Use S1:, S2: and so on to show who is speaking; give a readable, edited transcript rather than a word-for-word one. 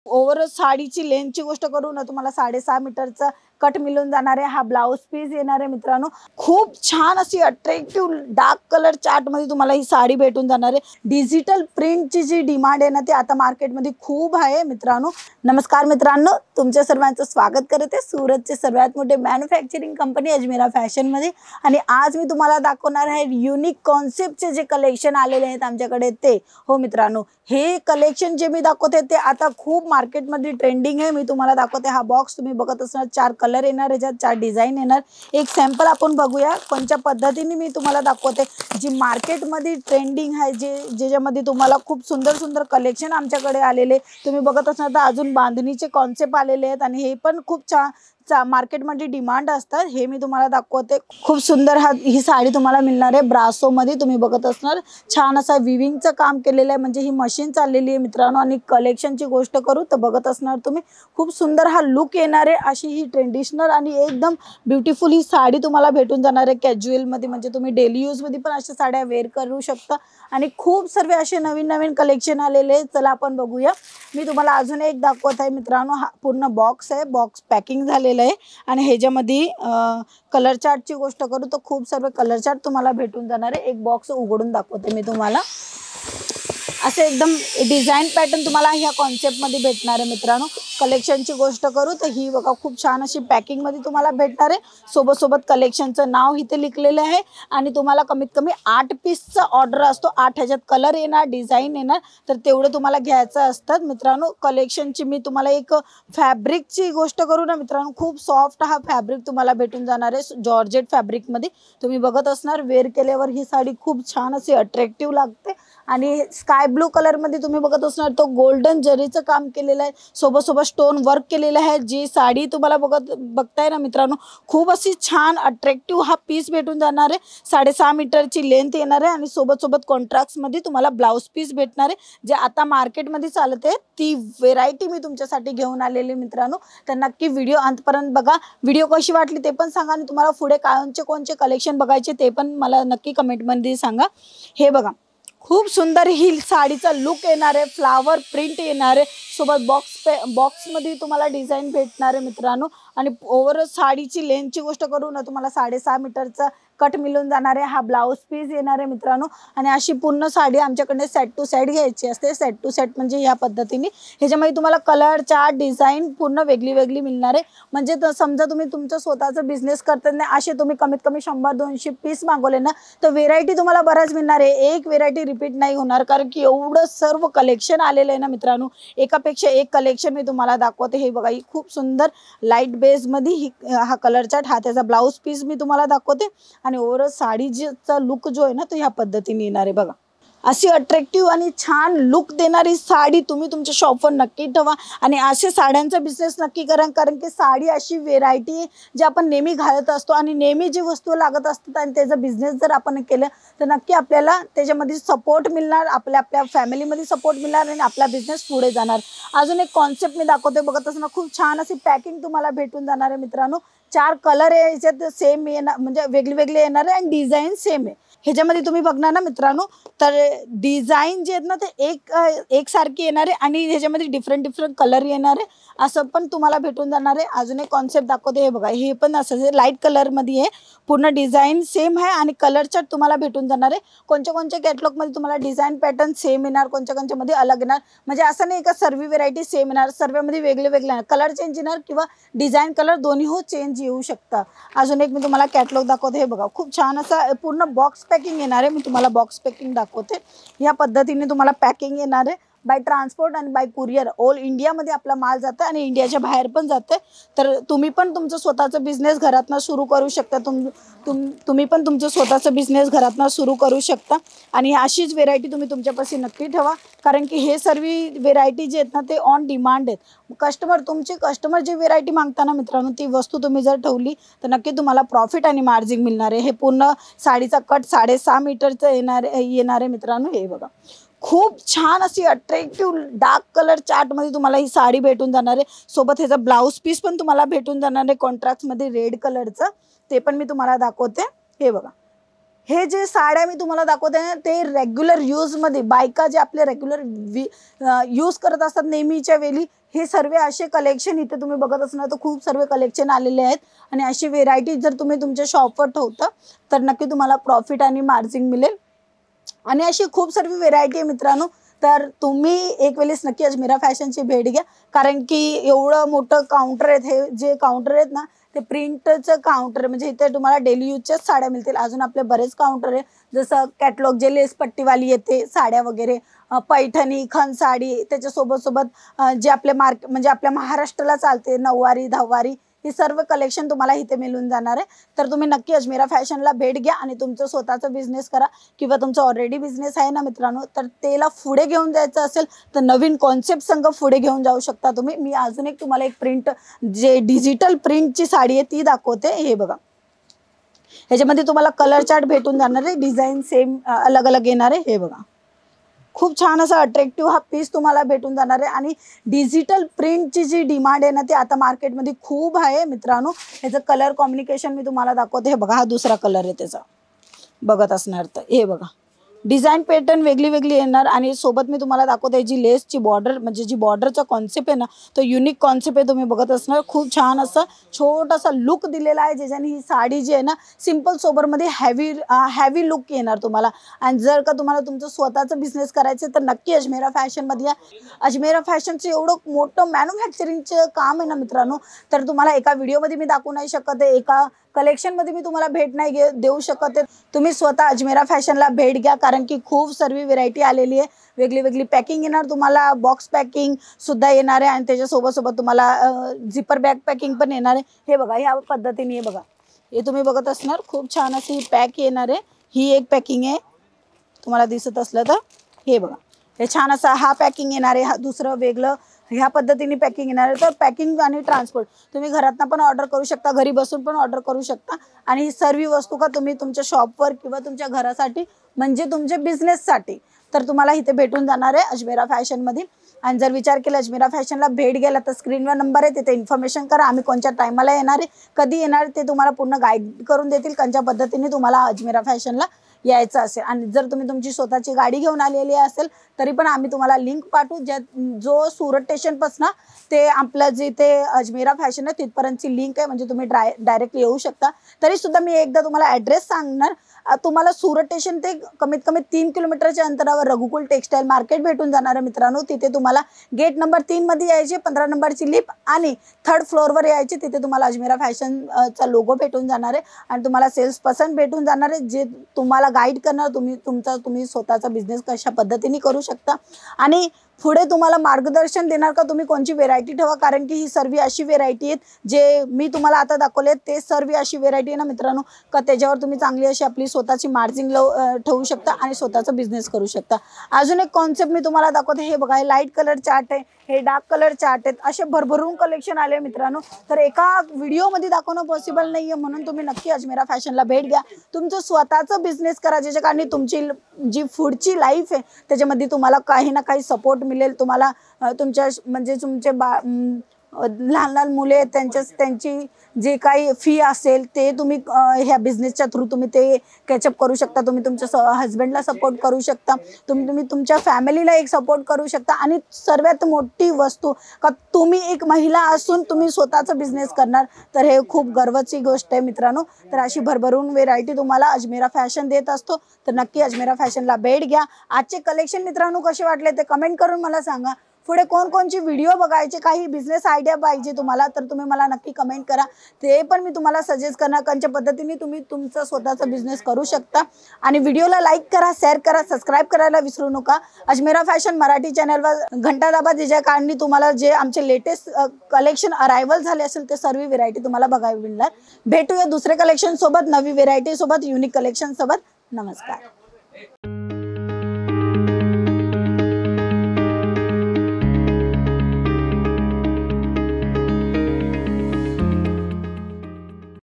S1: Over साडीची लेंथची गोष्ट करू ना, तुम्हाला 6.5 मीटरचा कट मिळून जाणार आहे। हा ब्लाउज पीस येणार आहे मित्रांनो। खूप छान अशी अट्रॅक्टिव्ह डार्क कलर चार्ट मध्ये तुम्हाला ही साडी भेटून जाणार आहे। डिजिटल प्रिंटची जी डिमांड आहे ना, ती आता मार्केटमध्ये खूप आहे मित्रांनो। नमस्कार मित्रांनो, तुमच्या सर्वांचं स्वागत करते सूरतचे सर्वात मोठे मॅन्युफॅक्चरिंग कंपनी अजमेरा फॅशन मध्ये। आणि आज मी तुम्हाला दाखवणार आहे युनिक कॉन्सेप्टचे जे कलेक्शन आलेले आहेत आमच्याकडे ते। हो मित्रांनो, हे कलेक्शन जे मी दाखवते ते आता खूप मार्केटमध्ये ट्रेंडिंग आहे। मी तुम्हाला दाखवते हा बॉक्स तुम्ही बघत असणार, 4 कलर येणार, याच्यात 4 डिझाइन येणार। एक सॅम्पल आपण बघूया कोणत्या पद्धतीने मी तुम्हाला दाखवते। जी मार्केटमध्ये ट्रेंडिंग आहे, ज्याच्यामध्ये तुम्हाला खूप सुंदर सुंदर कलेक्शन आमच्याकडे आलेले तुम्ही बघत असणार। तर अजून बांधणीचे कॉन्सेप्ट आलेले आहेत आणि हे पण खूप छान मार्केटमध्ये डिमांड असतात। हे मी तुम्हाला दाखवते। खूप सुंदर ही साडी तुम्हाला मिळणार आहे ब्रासो मध्ये। तुम्ही बघत असणार छान असा विविंगचं काम केलेलं आहे, म्हणजे ही मशीन चाललेली आहे मित्रांनो। आणि कलेक्शनची गोष्ट करू तर बघत असणार तुम्ही खूप सुंदर हा लुक येणार आहे। अशी ही ट्रेडिशनल आणि एकदम ब्युटिफुल ही साडी तुम्हाला भेटून जाणार आहे कॅज्युअल मध्ये, म्हणजे तुम्ही डेली यूज मध्ये पण अशा साड्या वेअर करू शकता। आणि खूप सर्व असे नवीन नवीन कलेक्शन आलेले आहेत, चला आपण बघूया। मी तुम्हाला अजून एक दाखवत आहे मित्रांनो। हा पूर्ण बॉक्स आहे, बॉक्स पॅकिंग झालेलं आहे आणि ह्याच्यामध्ये कलर चार्टची गोष्ट करू तर खूप सर्व कलर चार्ट तुम्हाला भेटून जाणार आहे। एक बॉक्स उघडून दाखवते मी तुम्हाला। असे एकदम डिझाइन पॅटर्न तुम्हाला ह्या कॉन्सेप्ट मध्ये भेटणार आहे मित्रांनो। कलेक्शनची गोष्ट करू तर ही बघा खूप छान अशी पॅकिंग मध्ये तुम्हाला भेटणार आहे। सोबत सोबत कलेक्शनचं नाव इथे लिहिलेलं आहे आणि तुम्हाला कमीत कमी 8 पीसचा ऑर्डर असतो। 8 ह्याच्यात कलर येणार, डिझाइन येणार, तर तेवढं तुम्हाला घ्यायचं असतं मित्रांनो। कलेक्शनची मी तुम्हाला एक फॅब्रिकची गोष्ट करू ना मित्रांनो, खूप सॉफ्ट हा फॅब्रिक तुम्हाला भेटून जाणार आहे जॉर्जेट फॅब्रिक मध्ये। तुम्ही बघत असणार वेअर केल्यावर ही साडी खूप छान अशी अट्रॅक्टिव्ह लागते। आणि स्काय ब्लू कलर मध्ये तुम्ही बघत असणार तो गोल्डन जरीचं काम केलेलं आहे, सोबत सोबत स्टोन वर्क केलेलं आहे। जी साडी तुम्हाला बघताय ना मित्रांनो, खूप अशी छान अट्रॅक्टिव्ह हा पीस भेटून जाणार आहे। 6.5 मीटरची लेंथ येणार आहे आणि सोबत सोबत कॉन्ट्रास्ट मध्ये तुम्हाला ब्लाउज पीस भेटणार आहे। जे आता मार्केटमध्ये चालते ती व्हेरायटी मी तुमच्यासाठी घेऊन आलेली मित्रांनो। तर नक्की व्हिडिओ अंतपर्यंत बघा। व्हिडिओ कशी वाटली ते पण सांगा आणि तुम्हाला पुढे कोणचे कलेक्शन बघायचे ते पण मला नक्की कमेंटमध्ये सांगा। हे बघा खूप सुंदर ही साडीचा लुक येणार आहे, फ्लावर प्रिंट येणार आहे, सोबत बॉक्स मध्ये तुम्हाला डिझाइन भेटणार आहे मित्रांनो। आणि ओव्हर साडीची लेंथची गोष्ट करू ना, तुम्हाला 6.5 मीटरचा कट मिळून जाणार आहे। हा ब्लाउज पीस येणार आहे मित्रांनो। आणि अशी पूर्ण साडी आमच्याकडे सेट टू सेट घ्यायची असते। सेट टू सेट म्हणजे ह्या पद्धतीने ह्याच्यामध्ये तुम्हाला कलर चार्ट डिझाइन पूर्ण वेगळी वेगळी मिळणार आहे। म्हणजे समजा तुम्ही तुमचं स्वतःचा बिझनेस करताना असे तुम्ही कमीत कमी 100-200 पीस मागवले ना, तर व्हेरायटी तुम्हाला बऱ्याच मिळणार आहे। एक व्हेरायटी रिपीट नाही होणार, कारण की एवढं सर्व कलेक्शन आलेलं आहे ना मित्रांनो। एकापेक्षा एक कलेक्शन मी तुम्हाला दाखवते। हे बघा ही खूप सुंदर लाईट बेस मध्ये हा कलर चार्ट, हा त्याचा ब्लाउज पीस मी तुम्हाला दाखवते। आणि ओव्हरऑल साडीचा लुक जो आहे ना, तो ह्या पद्धतीने येणार आहे बघा। अशी अट्रॅक्टिव्ह आणि छान लुक देणारी साडी तुम्ही तुमच्या शॉपवर नक्की ठेवा आणि असे साड्यांचा बिझनेस नक्की करा। कारण की साडी अशी व्हेरायटी जी आपण नेहमी घालत असतो आणि नेहमी जी वस्तू लागत असतात आणि त्याचा बिझनेस जर आपण केलं तर नक्की आपल्याला त्याच्यामध्ये सपोर्ट मिळणार, आपल्या फॅमिलीमध्ये सपोर्ट मिळणार आणि आपला बिझनेस पुढे जाणार। अजून एक कॉन्सेप्ट मी दाखवते बघत असताना, खूप छान अशी पॅकिंग तुम्हाला भेटून जाणार आहे मित्रांनो। 4 कलर आहे याच्यात, सेम येणार म्हणजे वेगळे वेगळे येणार आहे आणि डिझाइन सेम आहे। ह्याच्यामध्ये तुम्ही बघणार ना मित्रांनो, तर डिझाइन जे आहेत ना ते एक सारखी येणार आहे आणि ह्याच्यामध्ये डिफरंट कलर येणार आहे, असं पण तुम्हाला भेटून जाणार आहे। अजून एक कॉन्सेप्ट दाखवते, हे बघा हे पण असं लाईट कलर मध्ये आहे, पूर्ण डिझाइन सेम आहे आणि कलर चार्ट तुम्हाला भेटून जाणार आहे। कोणत्या कॅटलॉग मध्ये तुम्हाला डिझाइन पॅटर्न सेम येणार, कोणत्या मध्ये अलग येणार, म्हणजे असं नाही का सर्व व्हेरायटी सेम येणार, सर्वमध्ये वेगळे वेगळे कलर चेंज येणार किंवा डिझाइन कलर दोन्ही चेंज येऊ शकता। अजून एक मी तुम्हाला कॅटलॉग दाखवते, हे बघा खूप छान असा पूर्ण बॉक्स पॅकिंग येणार आहे। मी तुम्हाला बॉक्स पॅकिंग दाखवते। या पद्धतीने तुम्हाला पॅकिंग येणार आहे। बाय ट्रान्सपोर्ट आणि बाय कुरिअर ऑल इंडियामध्ये आपला माल जातं आणि इंडियाच्या बाहेर पण जाते। तर तुम्ही पण तुमचं स्वतःचं बिझनेस घरातनं सुरू करू शकता। तुम्ही पण तुमचं स्वतःचं बिझनेस घरातनं सुरू करू शकता आणि अशीच व्हेरायटी तुम्ही तुमच्यापाशी नक्की ठेवा, कारण की हे सर्व व्हेरायटी जे आहेत ना ते ऑन डिमांड आहेत। तुमचे कस्टमर जी व्हेरायटी मागताना मित्रांनो, ती वस्तू तुम्ही जर ठेवली तर नक्की तुम्हाला प्रॉफिट आणि मार्जिन मिळणार आहे। हे पूर्ण साडीचा कट 6.5 मीटरचं येणार आहे मित्रांनो। हे बघा खूप छान अशी अट्रॅक्टिव्ह डार्क कलर चार्ट मध्ये तुम्हाला ही साडी भेटून जाणार आहे। सोबत ह्याचा ब्लाउज पीस पण तुम्हाला भेटून जाणार आहे कॉन्ट्रास्ट मध्ये रेड कलरचं, ते पण मी तुम्हाला दाखवते। हे बघा हे जे साड्या मी तुम्हाला दाखवते ना ते रेग्युलर यूजमध्ये बायका जे आपले रेग्युलर यूज करत असतात नेहमीच्या वेळी, हे सर्व असे कलेक्शन इथे तुम्ही बघत असणार तर खूप सर्व कलेक्शन आलेले आहेत. आणि अशी व्हेरायटी जर तुम्ही तुमच्या शॉपवर ठेवता तर नक्की तुम्हाला प्रॉफिट आणि मार्जिन मिळेल. आणि अशी खूप सर्व व्हेरायटी आहे मित्रांनो. तर तुम्ही एक वेळेस नक्की अजमेरा फॅशनची भेट घ्या, कारण की एवढं मोठं काउंटर आहेत. हे जे काउंटर आहेत ना ते प्रिंटचं काउंटर, म्हणजे इथे तुम्हाला डेली यूजच्याच साड्या मिळतील. अजून आपले बरेच काउंटर आहे, जसं कॅटलॉग जे लेस पट्टीवाली येते साड्या वगैरे, पैठणी खण साडी, त्याच्यासोबत सोबत जे आपले म्हणजे आपल्या महाराष्ट्राला चालते नऊवारी दहावारी, ही सर्व कलेक्शन तुम्हाला इथे मिळून जाणार आहे. तर तुम्ही नक्की अजमेरा फॅशनला भेट घ्या आणि तुमचं स्वतःचं बिझनेस करा, किंवा तुमचा ऑलरेडी बिझनेस आहे ना मित्रांनो तर त्याला पुढे घेऊन जायचं असेल तर नवीन कॉन्सेप्ट संग पुढे घेऊन जाऊ शकता तुम्ही. मी अजून एक तुम्हाला एक प्रिंट जे डिजिटल प्रिंटची साडी आहे ती दाखवते. हे बघा, ह्याच्यामध्ये तुम्हाला कलर चार्ट भेटून जाणार आहे, डिझाईन सेम अलग अलग येणार आहे. हे बघा, खूप छान असा अट्रॅक्टिव्ह हा पीस तुम्हाला भेटून जाणार आहे. आणि डिजिटल प्रिंटची जी डिमांड आहे ना ती आता मार्केटमध्ये खूप आहे मित्रांनो. ह्याचं कलर कॉम्बिनेशन मी तुम्हाला दाखवते. हे बघा, हा दुसरा कलर आहे त्याचा, बघत असणार तर हे बघा, डिझाईन पॅटर्न वेगळी वेगळी येणार. आणि सोबत मी तुम्हाला दाखवते जी लेसची बॉर्डर, म्हणजे जी बॉर्डरचा कॉन्सेप्ट आहे ना तो युनिक कॉन्सेप्ट आहे, तुम्ही बघत असणार. खूप छान असं छोटासा लुक दिलेला आहे, ज्याच्याने ही साडी जी आहे ना सिम्पल सोबरमध्ये हॅवी लुक येणार तुम्हाला. आणि जर का तुम्हाला तुमचं स्वतःचं बिझनेस करायचं तर नक्की अजमेरा फॅशनमध्ये या. अजमेरा फॅशनचं एवढं मोठं मॅन्युफॅक्चरिंगचं काम आहे ना मित्रांनो, तर तुम्हाला एका व्हिडिओमध्ये मी दाखवू नाही शकत आहे, एका कलेक्शनमध्ये मी तुम्हाला भेट नाही देऊ शकत आहे. तुम्ही स्वतः अजमेरा फॅशनला भेट घ्या, कारण की खूप सर्व व्हेरायटी आलेली आहे. वेगळी वेगळी पॅकिंग येणार तुम्हाला, बॉक्स पॅकिंग सुद्धा येणार आहे आणि त्याच्यासोबत सोबत तुम्हाला झिपर बॅग पॅकिंग पण येणार आहे. हे बघा, ह्या पद्धतीने हे बघा, हे तुम्ही बघत असणार खूप छान अशी पॅक येणार आहे. ही एक पॅकिंग आहे, तुम्हाला दिसत असलं तर हे बघा, हे छान असा हा पॅकिंग येणार आहे. हा दुसरं वेगळं ह्या पद्धतीने पॅकिंग येणार आहे. तर पॅकिंग आणि ट्रान्सपोर्ट तुम्ही घरातनं पण ऑर्डर करू शकता, घरी बसून पण ऑर्डर करू शकता. आणि ही सर्व वस्तू का तुम्ही तुमच्या शॉपवर किंवा तुमच्या घरासाठी म्हणजे तुमच्या बिझनेससाठी तर तुम्हाला इथे भेटून जाणार आहे अजमेरा फॅशनमध्ये. आणि जर विचार केला अजमेरा फॅशनला भेट गेला तर स्क्रीनवर नंबर आहे, तिथे इन्फॉर्मेशन करा. आम्ही कोणत्या टायमाला येणार आहे, कधी येणार ते तुम्हाला पूर्ण गाईड करून देतील, कोणत्या पद्धतीने तुम्हाला अजमेरा फॅशनला यायचं असेल. आणि जर तुम्ही तुमची स्वतःची गाडी घेऊन आलेली असेल तरी पण आम्ही तुम्हाला लिंक पाठवू, जो सुरत स्टेशनपासून ते आपलं जिथे अजमेरा फॅशन आहे तिथपर्यंतची लिंक आहे, म्हणजे तुम्ही डायरेक्टली येऊ शकता. तरी सुद्धा मी एकदा तुम्हाला ॲड्रेस सांगणार. तुम्हाला सुरत स्टेशन ते कमीत कमी 3 किलोमीटरच्या अंतरावर रघुकुल टेक्सटाईल मार्केट भेटून जाणार आहे मित्रांनो. तिथे तुम्हाला गेट नंबर 3 मध्ये यायचे, 15 नंबरची लिफ्ट आणि 3rd फ्लोअरवर यायचे. तिथे तुम्हाला अजमेरा फॅशनचा लोगो भेटून जाणार आहे आणि तुम्हाला सेल्स पर्सन भेटून जाणार आहे, जे तुम्हाला गाईड करणार तुम्ही स्वतःचा बिझनेस कशा पद्धतीने करू शकता आणि पुढे तुम्हाला मार्गदर्शन देणार का तुम्ही कोणची व्हेरायटी ठेवा. कारण की ही सर्व अशी व्हेरायटी आहेत जे मी तुम्हाला आता दाखवले, ते सर्व अशी व्हेरायटी आहे ना मित्रांनो का त्याच्यावर तुम्ही चांगली अशी आपली स्वतःची मार्जिन ठेवू शकता आणि स्वतःचा बिझनेस करू शकता. अजून एक कॉन्सेप्ट मी तुम्हाला दाखवते. हे बघा, हे लाईट कलर चार्ट आहे, हे डार्क कलर चार्ट आहेत, असे भरभरून कलेक्शन आले मित्रांनो. तर एका व्हिडिओमध्ये दाखवणं पॉसिबल नाही आहे, म्हणून तुम्ही नक्की अजमेरा फॅशनला भेट घ्या. तुमचं स्वतःचं बिझनेस करा, ज्याच्या कारणी तुमची जी पुढची लाईफ आहे त्याच्यामध्ये तुम्हाला काही ना काही सपोर्ट मिळेल. तुम्हाला तुमच्या म्हणजे तुमचे लहान लहान मुले आहेत त्यांची जे काही फी असेल ते तुम्ही ह्या बिझनेसच्या थ्रू तुम्ही ते कॅचअप करू शकता. तुम्ही तुमच्या हस्बंडला सपोर्ट करू शकता, तुम्ही तुमच्या फॅमिलीला एक सपोर्ट करू शकता. आणि सर्वात मोठी वस्तू का तुम्ही एक महिला असून तुम्ही स्वतःचा बिझनेस करणार, तर हे खूप गर्वाची गोष्ट आहे मित्रांनो. तर अशी भरभरून व्हेरायटी तुम्हाला अजमेरा फॅशन देत असतो, तर नक्की अजमेरा फॅशनला भेट घ्या. आजचे कलेक्शन मित्रांनो कसे वाटले ते कमेंट करून मला सांगा. पुढे कोणकोणची व्हिडिओ बघायचे, काही बिझनेस आयडिया पाहिजे तुम्हाला तर तुम्ही मला नक्की कमेंट करा, ते पण मी तुम्हाला सजेस्ट करणार कोणत्या पद्धतीने तुम्ही तुमचा स्वतःचा बिझनेस करू शकता. आणि व्हिडिओला लाईक करा, शेअर करा, सबस्क्राईब करायला विसरू नका. अजमेरा फॅशन मराठी चॅनलवर घंटा दाबा, ज्याच्या कारणी तुम्हाला जे आमचे लेटेस्ट कलेक्शन अरायवल झाले असेल ते सर्व व्हेरायटी तुम्हाला बघायला मिळणार. भेटूया दुसरे कलेक्शन सोबत, नवी व्हेरायटी सोबत, युनिक कलेक्शन सोबत. नमस्कार.